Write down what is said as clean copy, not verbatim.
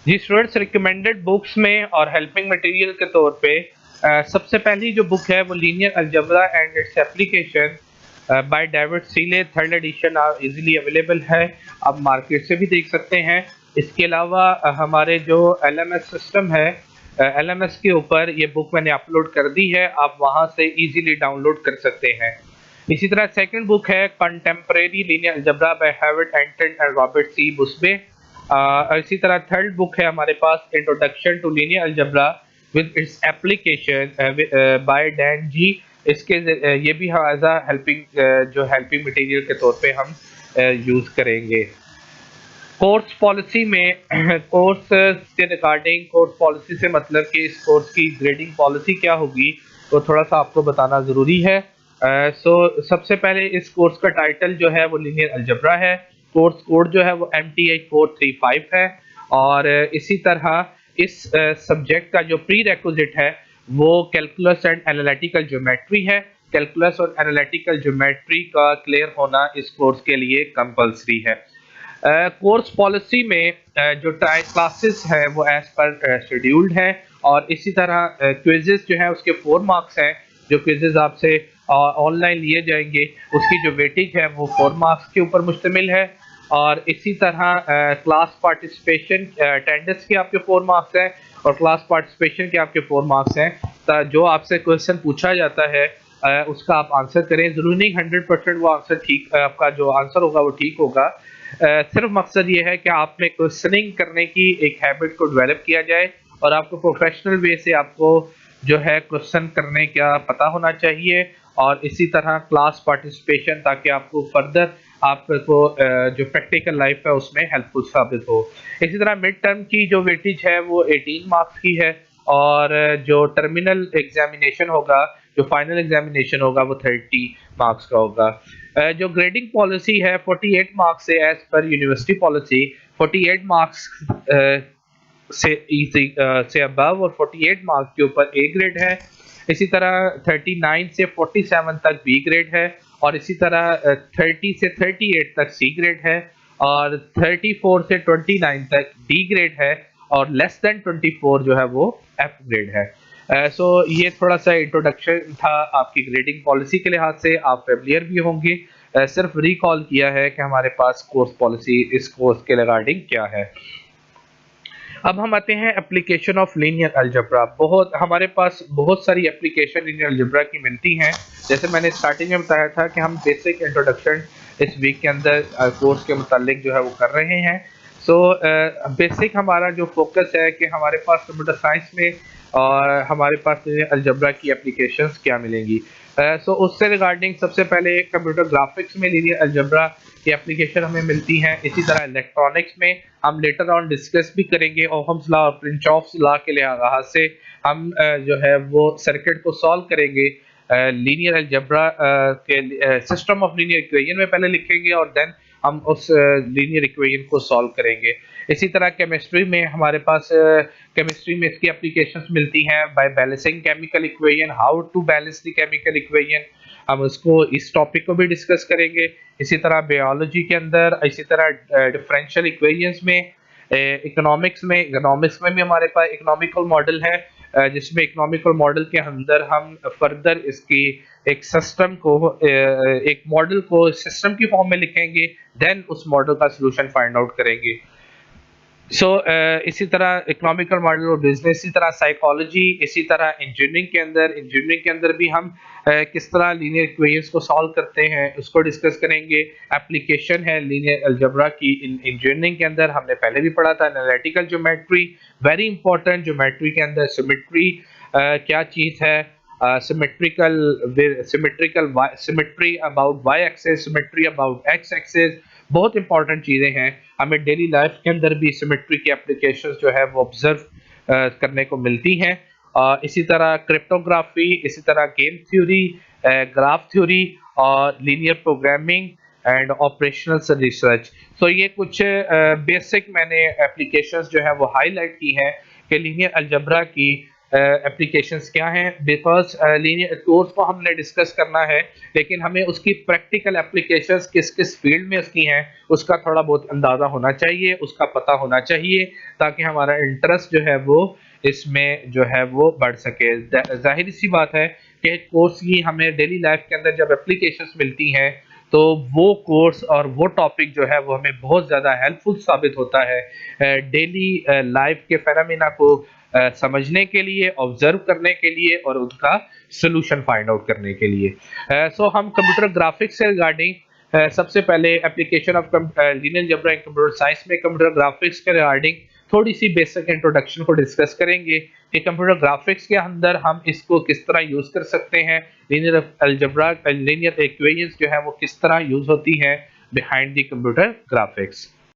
जी students, recommended books में और helping material के तौर पे सबसे पहली जो बुक है वो linear algebra and its application by David Seeley, third edition easily available है। आप मार्केट से भी देख सकते हैं। इसके अलावा हमारे जो एलएमएस सिस्टम है, एलएमएस के ऊपर ये बुक मैंने अपलोड कर दी है, आप वहां से इजीली डाउनलोड कर सकते हैं। इसी तरह सेकंड बुक है contemporary linear algebra by Howard Anton and Robert C Busby. इसी तरह थर्ड बुक है हमारे पास introduction to linear algebra with its application by Dan G. ये भी हम एज अ हेल्पिंग जो हेल्पिंग मटेरियल के तौर पे हम यूज करेंगे। कोर्स पॉलिसी में कोर्स के रिगार्डिंग कोर्स पॉलिसी से मतलब कि इस कोर्स की ग्रेडिंग पॉलिसी क्या होगी, तो थोड़ा सा आपको बताना ज़रूरी है। सबसे पहले इस कोर्स का टाइटल जो है वो लीनियर अलजेब्रा है। कोर्स कोड जो है वो MTH 435 है। और इसी तरह इस सब्जेक्ट का जो प्री रेक्विजिट है वो कैलकुलस एंड एनालिटिकल ज्योमेट्री है। कैलकुलस और एनालिटिकल ज्योमेट्री का क्लियर होना इस कोर्स के लिए कंपलसरी है। कोर्स पॉलिसी में जो क्लासेस है वो एज पर शेड्यूल्ड है। और इसी तरह क्विजेस जो है उसके 4 मार्क्स हैं। जो क्विजेस आपसे ऑनलाइन लिए जाएंगे उसकी जो वेटेज है वो 4 मार्क्स के ऊपर मुश्तमिल है। और इसी तरह क्लास पार्टिसिपेशन अटेंडेंस के आपके 4 मार्क्स हैं और क्लास पार्टिसिपेशन के आपके 4 मार्क्स हैं। तो जो आपसे क्वेश्चन पूछा जाता है उसका आप आंसर करें। जरूरी नहीं 100% वो आंसर ठीक, आपका जो आंसर होगा वो ठीक होगा। सिर्फ मकसद ये है कि आप में क्वेश्चनिंग करने की एक हैबिट को डेवलप किया जाए और आपको प्रोफेशनल वे से आपको जो है क्वेश्चन करने का पता होना चाहिए। और इसी तरह क्लास पार्टिसिपेशन, ताकि आपको फर्दर आपको जो प्रैक्टिकल लाइफ है उसमें हेल्पफुल साबित हो। इसी तरह मिड टर्म की जो वेटेज है वो 18 मार्क्स की है। और जो टर्मिनल एग्जामिनेशन होगा, जो फाइनल एग्जामिनेशन होगा वो 30 मार्क्स का होगा। जो ग्रेडिंग पॉलिसी है 48 मार्क्स से as per university policy 48 marks से अबव और 48 मार्क्स के ऊपर ए ग्रेड है। इसी तरह 39 से 47 तक बी ग्रेड है। और इसी तरह 30 से 38 तक सी ग्रेड है। और 34 से 29 तक डी ग्रेड है। और लेस देन 24 जो है वो एफ ग्रेड है। सो ये थोड़ा सा इंट्रोडक्शन था आपकी ग्रेडिंग पॉलिसी के लिहाज से, आप फेमिलियर भी होंगे। सिर्फ रिकॉल किया है कि हमारे पास कोर्स पॉलिसी इस कोर्स के रिगार्डिंग क्या है। अब हम आते हैं एप्लीकेशन ऑफ लीनियर अलजेब्रा। बहुत हमारे पास बहुत सारी एप्लीकेशन लीनियर अलजेब्रा की मिलती हैं। जैसे मैंने स्टार्टिंग में बताया था कि हम बेसिक इंट्रोडक्शन इस वीक के अंदर कोर्स के मुतालिक जो है वो कर रहे हैं। सो बेसिक हमारा जो फोकस है कि हमारे पास कंप्यूटर साइंस में और हमारे पास अलजेब्रा की एप्लीकेशंस क्या मिलेंगी। सो उससे रिगार्डिंग सबसे पहले कंप्यूटर ग्राफिक्स में लीनियर अलजेब्रा की एप्लीकेशन हमें मिलती है। इसी तरह इलेक्ट्रॉनिक्स में हम लेटर ऑन डिस्कस भी करेंगे ओहम्स लॉ और प्रिंचॉफ्स लॉ के लिहाज से हम जो है वो सर्किट को सॉल्व करेंगे। लीनियर अलजेब्रा के सिस्टम ऑफ लीनियर इक्वेशन में पहले लिखेंगे और देन हम उस लीनियर इक्वेशन को सॉल्व करेंगे। इसी तरह केमिस्ट्री में हमारे पास केमिस्ट्री में इसकी एप्लीकेशंस मिलती हैं by balancing chemical equation, how to balance the chemical equation. हम उसको इस टॉपिक को भी डिस्कस करेंगे। इसी तरह बायोलॉजी के अंदर, इसी तरह डिफरेंशियल इक्वेशंस में, इकोनॉमिक्स में भी हमारे पास इकोनॉमिकल मॉडल है, जिसमें इकोनॉमिकल मॉडल के अंदर हम फर्दर इसकी एक सिस्टम को एक मॉडल को सिस्टम की फॉर्म में लिखेंगे, देन उस मॉडल का सलूशन फाइंड आउट करेंगे। इसी तरह इकोनॉमिकल मॉडल और बिजनेस, इसी तरह साइकोलॉजी, इसी तरह इंजीनियरिंग के अंदर भी हम किस तरह लीनियर इक्वेशंस को सॉल्व करते हैं उसको डिस्कस करेंगे। एप्लीकेशन है लीनियर अलजेब्रा की इंजीनियरिंग के अंदर, हमने पहले भी पढ़ा था analytical geometry, very important. Geometry के अंदर सिमेट्री क्या चीज़ है, symmetry about y axis, symmetry about x axis, बहुत इंपॉर्टेंट चीज़ें हैं। हमें डेली लाइफ के अंदर भी सिमेट्री की एप्लीकेशंस जो है वो ऑब्जर्व करने को मिलती हैं। इसी तरह क्रिप्टोग्राफी, इसी तरह गेम थ्योरी, ग्राफ थ्योरी और linear programming and operational research. So ये कुछ बेसिक मैंने एप्लीकेशंस जो है वो हाईलाइट की हैं कि लीनियर अलजेब्रा की एप्लीकेशंस क्या हैं, बिकॉज लीनियर कोर्स को हमने डिस्कस करना है, लेकिन हमें उसकी प्रैक्टिकल एप्लीकेशंस किस किस फील्ड में उसकी हैं उसका थोड़ा बहुत अंदाज़ा होना चाहिए, उसका पता होना चाहिए, ताकि हमारा इंटरेस्ट जो है वो इसमें जो है वो बढ़ सके। जाहिर सी बात है कि कोर्स की हमें डेली लाइफ के अंदर जब एप्लीकेशंस मिलती हैं तो वो कोर्स और वो टॉपिक जो है वो हमें बहुत ज़्यादा हेल्पफुल साबित होता है डेली लाइफ के फेनोमेना को समझने के लिए, ऑब्जर्व करने के लिए और उसका सोल्यूशन फाइंड आउट करने के लिए। सो हम कंप्यूटर ग्राफिक्स से रिगार्डिंग सबसे पहले application of linear algebra in computer science में कंप्यूटर ग्राफिक्स के रिगार्डिंग थोड़ी सी बेसिक इंट्रोडक्शन को डिस्कस करेंगे कि कंप्यूटर ग्राफिक्स के अंदर हम इसको किस तरह यूज कर सकते हैं, लीनियर अलजेब्रा लीनियर इक्वेशंस जो है वो किस तरह यूज होती हैं बिहाइंड द कंप्यूटर ग्राफिक्स।